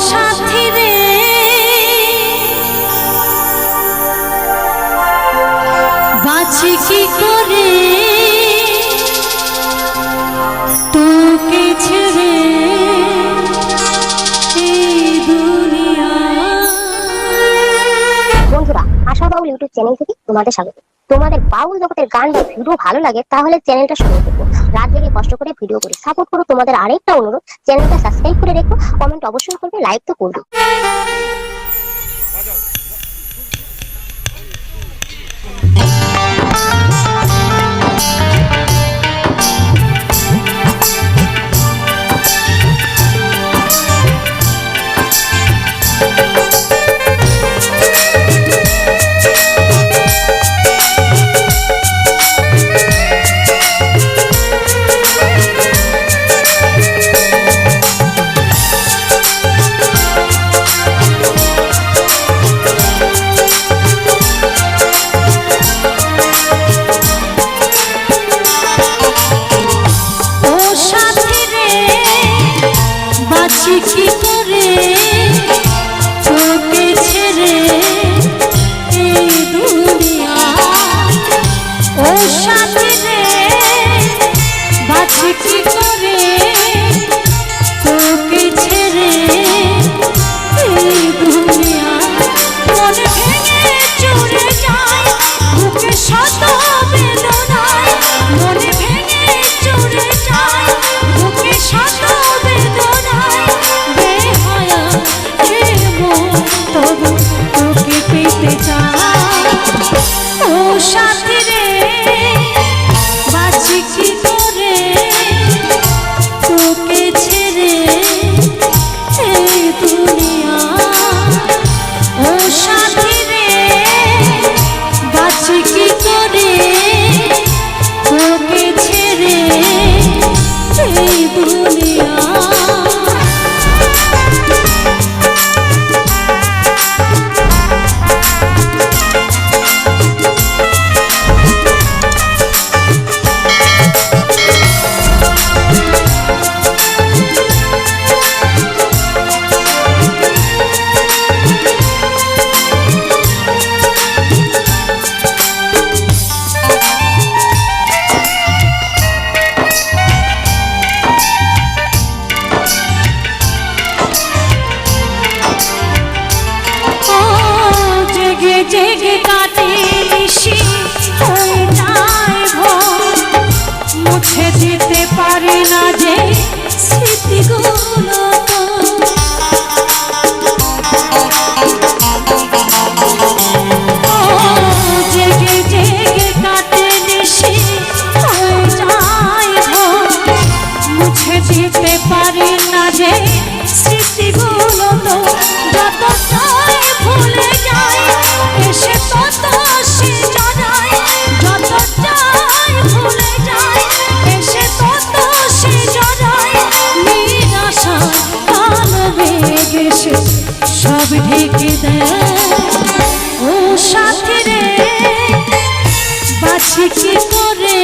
সাথী রে বাঁচি কি করে তোকে ছেড়ে বন্ধুরা, আশা বাউল ইউটিউব চ্যানেল থেকে তোমাদের স্বাগত। তোমাদের বাউল জগতের গান বা ভিডিও ভালো লাগে তাহলে চ্যানেলটা শুরু করবো। রাত জেগে কষ্ট করে ভিডিও করি, সাপোর্ট করো। তোমাদের আরেকটা অনুরোধ, চ্যানেলটা সাবস্ক্রাইব করে রেখো, কমেন্ট অবশ্যই করবে, লাইক তো করবে। কি করে তোকে ছেড়ে এই দুনিয়া, ও সাথী রে বাঁচি কি করে তোকে ছেড়ে এই দুনিয়া। মন ভেঙে চলে যায় বুকে শত বেদনায়, মন ভেঙে চলে যায় বুকে শত বেদনায়। তবু তোকে পেতে চাই, ও সাথী রে বাঁচি কি করে তোকে ছেড়ে এই দুনিয়া, ও সাথী রে বাঁচি কি করে তোকে ছেড়ে এই দুনিয়া। জেগে কাটে নিশি হয়ে যায় ভোর, মুছে দিতে পারি না যে স্মৃতিগুলো। জেগে জেগে কাটে নিশি হয়ে যায় ভোর, মুছে দিতে পারি না যে স্মৃতিগুলো। তো যত ভুলে যায় এসে তত সে জড়ায়, যত চাই ভুলে যায় এসে তত সে জড়ায়। নিরাশা কাল বেগে সে সব ঢেকে দেয়, ও সাথী রে বাঁচি কি করে